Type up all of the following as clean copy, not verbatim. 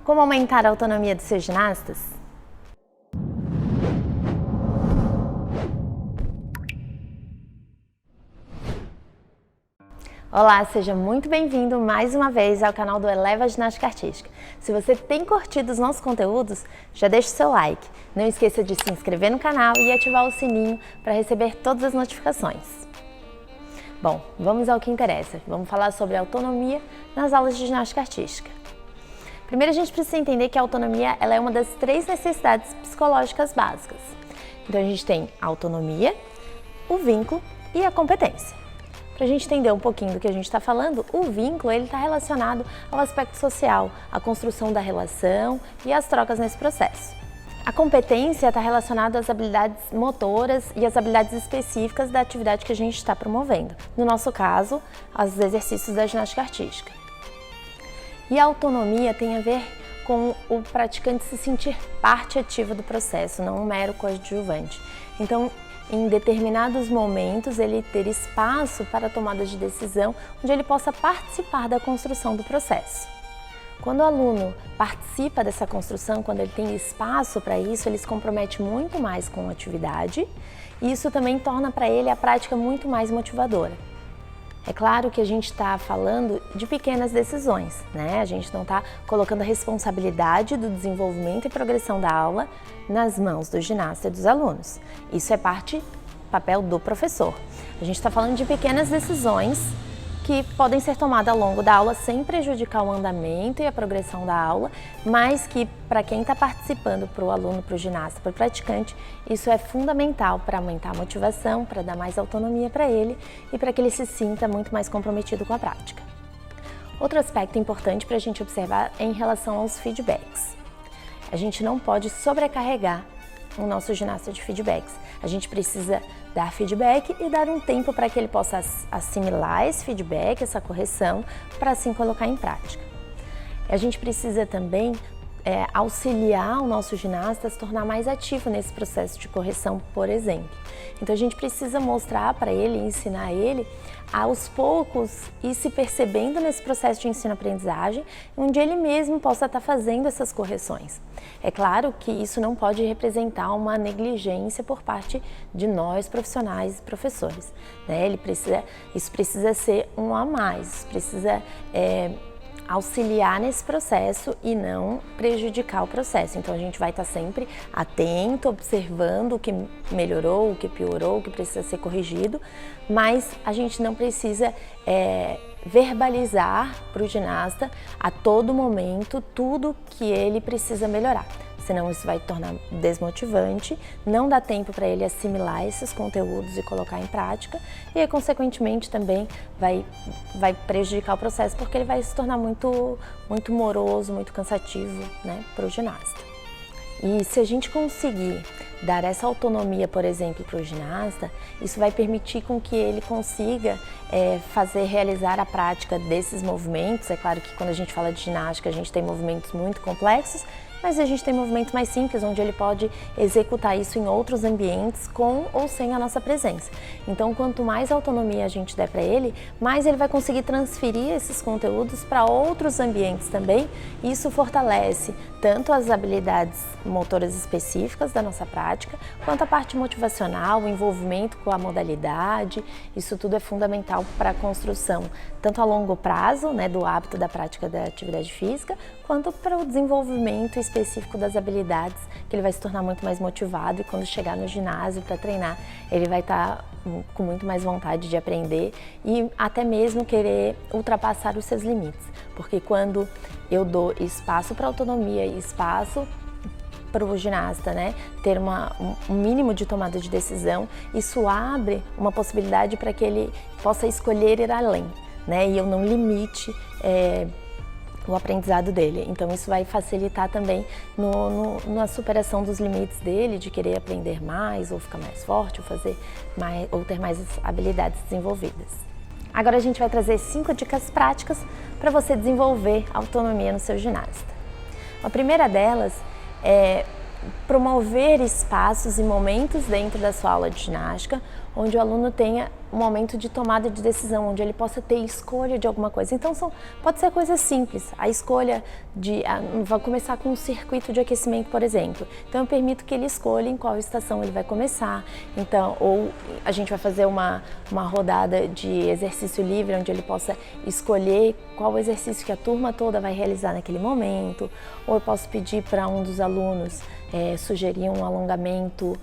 Como aumentar a autonomia dos seus ginastas? Olá, seja muito bem-vindo mais uma vez ao canal do Eleva Ginástica Artística. Se você tem curtido os nossos conteúdos, já deixa o seu like. Não esqueça de se inscrever no canal e ativar o sininho para receber todas as notificações. Bom, vamos ao que interessa. Vamos falar sobre autonomia nas aulas de ginástica artística. Primeiro, a gente precisa entender que a autonomia ela é uma das 3 necessidades psicológicas básicas. Então, a gente tem a autonomia, o vínculo e a competência. Para a gente entender um pouquinho do que a gente está falando, o vínculo está relacionado ao aspecto social, à construção da relação e às trocas nesse processo. A competência está relacionada às habilidades motoras e às habilidades específicas da atividade que a gente está promovendo. No nosso caso, os exercícios da ginástica artística. E a autonomia tem a ver com o praticante se sentir parte ativa do processo, não um mero coadjuvante. Então, em determinados momentos, ele ter espaço para a tomada de decisão, onde ele possa participar da construção do processo. Quando o aluno participa dessa construção, quando ele tem espaço para isso, ele se compromete muito mais com a atividade e isso também torna para ele a prática muito mais motivadora. É claro que a gente está falando de pequenas decisões, né? A gente não está colocando a responsabilidade do desenvolvimento e progressão da aula nas mãos do ginasta e dos alunos. Isso é papel do professor. A gente está falando de pequenas decisões que podem ser tomadas ao longo da aula sem prejudicar o andamento e a progressão da aula, mas que para quem está participando, para o aluno, para o ginasta, para o praticante, isso é fundamental para aumentar a motivação, para dar mais autonomia para ele e para que ele se sinta muito mais comprometido com a prática. Outro aspecto importante para a gente observar é em relação aos feedbacks. A gente não pode sobrecarregar o nosso ginasta de feedbacks. A gente precisa dar feedback e dar um tempo para que ele possa assimilar esse feedback, essa correção, para assim colocar em prática. A gente precisa também auxiliar o nosso ginasta a se tornar mais ativo nesse processo de correção, por exemplo. Então a gente precisa mostrar para ele, ensinar ele aos poucos e se percebendo nesse processo de ensino-aprendizagem, onde ele mesmo possa estar fazendo essas correções. É claro que isso não pode representar uma negligência por parte de nós, profissionais e professores, né? Isso precisa ser um a mais, precisa auxiliar nesse processo e não prejudicar o processo. Então a gente vai estar sempre atento, observando o que melhorou, o que piorou, o que precisa ser corrigido, mas a gente não precisa verbalizar para o ginasta a todo momento tudo que ele precisa melhorar. Senão isso vai tornar desmotivante, não dá tempo para ele assimilar esses conteúdos e colocar em prática e, consequentemente, também vai prejudicar o processo porque ele vai se tornar muito moroso, muito cansativo, né, para o ginasta. E se a gente conseguir dar essa autonomia, por exemplo, para o ginasta, isso vai permitir com que ele consiga realizar a prática desses movimentos. É claro que quando a gente fala de ginástica, a gente tem movimentos muito complexos, mas a gente tem movimentos mais simples, onde ele pode executar isso em outros ambientes, com ou sem a nossa presença. Então, quanto mais autonomia a gente der para ele, mais ele vai conseguir transferir esses conteúdos para outros ambientes também. Isso fortalece tanto as habilidades motoras específicas da nossa prática, quanto a parte motivacional, o envolvimento com a modalidade. Isso tudo é fundamental para a construção, tanto a longo prazo, né, do hábito da prática da atividade física, quanto para o desenvolvimento específico das habilidades, que ele vai se tornar muito mais motivado e quando chegar no ginásio para treinar, ele vai estar com muito mais vontade de aprender e até mesmo querer ultrapassar os seus limites, porque quando eu dou espaço para autonomia e espaço para o ginasta, né, ter um mínimo de tomada de decisão, isso abre uma possibilidade para que ele possa escolher ir além, né, e eu não limite o aprendizado dele. Então isso vai facilitar também na superação dos limites dele, de querer aprender mais, ou ficar mais forte, ou ter mais habilidades desenvolvidas. Agora a gente vai trazer 5 dicas práticas para você desenvolver autonomia no seu ginasta. A primeira delas é promover espaços e momentos dentro da sua aula de ginástica onde o aluno tenha um momento de tomada de decisão, onde ele possa ter escolha de alguma coisa. Então pode ser coisa simples, a escolha vai começar com um circuito de aquecimento, por exemplo. Então eu permito que ele escolha em qual estação ele vai começar. Então, ou a gente vai fazer uma rodada de exercício livre, onde ele possa escolher qual exercício que a turma toda vai realizar naquele momento. Ou eu posso pedir para um dos alunos sugerir um alongamento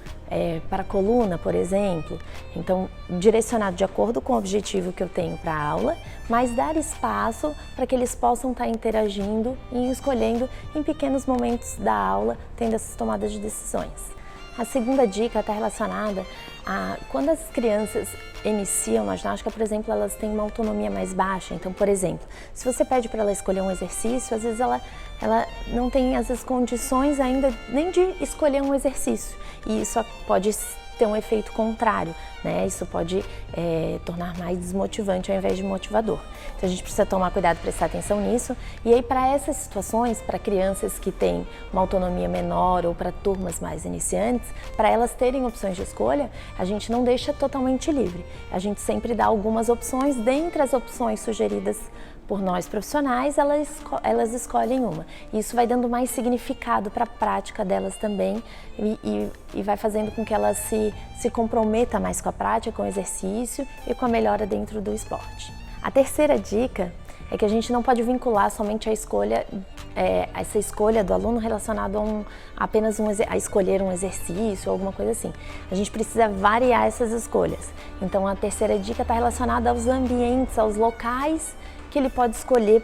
para a coluna, por exemplo. Então, direcionado de acordo com o objetivo que eu tenho para a aula, mas dar espaço para que eles possam estar interagindo e escolhendo em pequenos momentos da aula, tendo essas tomadas de decisões. A segunda dica está relacionada a quando as crianças iniciam na ginástica, por exemplo, elas têm uma autonomia mais baixa. Então, por exemplo, se você pede para ela escolher um exercício, às vezes ela não tem as condições ainda nem de escolher um exercício. E isso pode ter um efeito contrário, né? Isso pode tornar mais desmotivante ao invés de motivador. Então a gente precisa tomar cuidado, prestar atenção nisso. E aí, para essas situações, para crianças que têm uma autonomia menor ou para turmas mais iniciantes, para elas terem opções de escolha, a gente não deixa totalmente livre. A gente sempre dá algumas opções. Dentre as opções sugeridas por nós profissionais, elas escolhem uma. Isso vai dando mais significado para a prática delas também e vai fazendo com que elas se comprometa mais com a prática, com o exercício e com a melhora dentro do esporte. A terceira dica é que a gente não pode vincular somente a escolha, essa escolha do aluno relacionado a escolher um exercício ou alguma coisa assim. A gente precisa variar essas escolhas. Então a terceira dica está relacionada aos ambientes, aos locais que ele pode escolher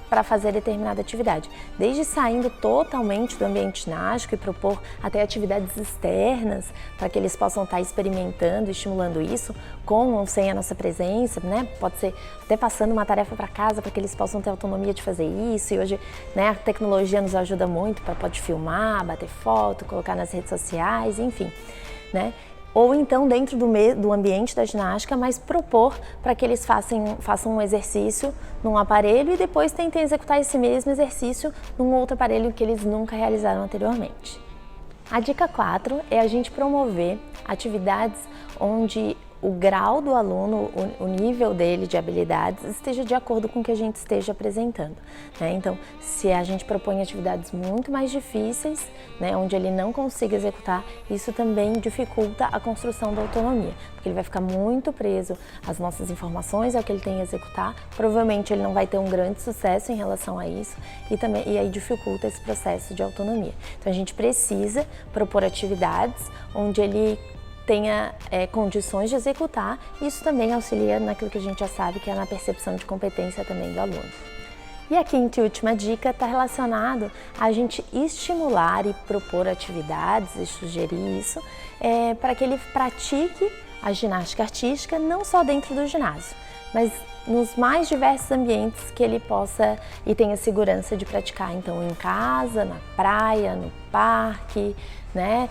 para fazer determinada atividade. Desde saindo totalmente do ambiente ginástico e propor até atividades externas para que eles possam estar experimentando, estimulando isso, com ou sem a nossa presença, né? Pode ser até passando uma tarefa para casa para que eles possam ter autonomia de fazer isso. E hoje, né, a tecnologia nos ajuda muito para pode filmar, bater foto, colocar nas redes sociais, enfim, né? Ou então dentro do ambiente da ginástica, mas propor para que eles façam um exercício num aparelho e depois tentem executar esse mesmo exercício num outro aparelho que eles nunca realizaram anteriormente. A dica 4 é a gente promover atividades onde o grau do aluno, o nível dele de habilidades esteja de acordo com o que a gente esteja apresentando, né? Então, se a gente propõe atividades muito mais difíceis, né, onde ele não consiga executar, isso também dificulta a construção da autonomia, porque ele vai ficar muito preso às nossas informações, ao que ele tem a executar. Provavelmente ele não vai ter um grande sucesso em relação a isso e aí dificulta esse processo de autonomia. Então, a gente precisa propor atividades onde ele tenha condições de executar. Isso também auxilia naquilo que a gente já sabe, que é na percepção de competência também do aluno. E a quinta e última dica está relacionado a gente estimular e propor atividades e sugerir isso para que ele pratique a ginástica artística não só dentro do ginásio, mas nos mais diversos ambientes que ele possa e tenha segurança de praticar. Então, em casa, na praia, no parque, né,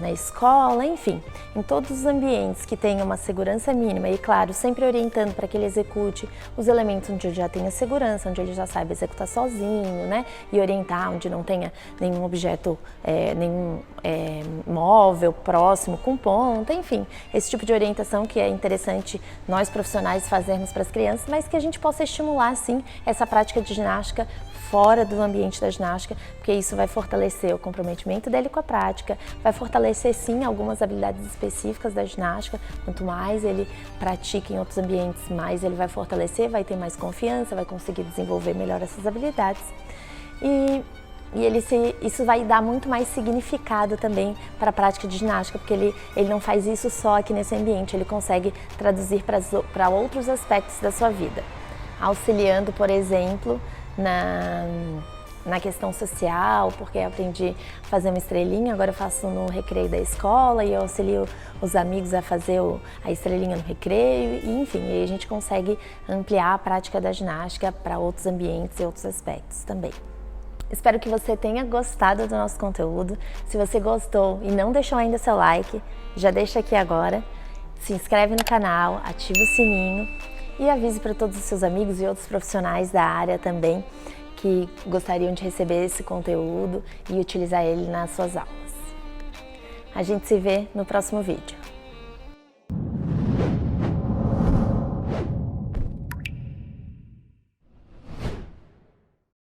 na escola, enfim, em todos os ambientes que tenham uma segurança mínima e, claro, sempre orientando para que ele execute os elementos onde ele já tenha segurança, onde ele já saiba executar sozinho, né, e orientar onde não tenha nenhum objeto, nenhum móvel próximo com ponta, enfim, esse tipo de orientação que é interessante nós profissionais fazermos para as crianças, mas que a gente possa estimular, sim, essa prática de ginástica fora do ambiente da ginástica, porque isso vai fortalecer o comprometimento dele com a prática, vai fortalecer sim algumas habilidades específicas da ginástica. Quanto mais ele pratica em outros ambientes, mais ele vai fortalecer, vai ter mais confiança, vai conseguir desenvolver melhor essas habilidades. E isso vai dar muito mais significado também para a prática de ginástica, porque ele não faz isso só aqui nesse ambiente, ele consegue traduzir para outros aspectos da sua vida, auxiliando, por exemplo, na questão social, porque eu aprendi a fazer uma estrelinha, agora eu faço no recreio da escola e eu auxilio os amigos a fazer a estrelinha no recreio, e enfim, aí a gente consegue ampliar a prática da ginástica para outros ambientes e outros aspectos também. Espero que você tenha gostado do nosso conteúdo. Se você gostou e não deixou ainda seu like, já deixa aqui agora, se inscreve no canal, ativa o sininho e avise para todos os seus amigos e outros profissionais da área também que gostariam de receber esse conteúdo e utilizar ele nas suas aulas. A gente se vê no próximo vídeo.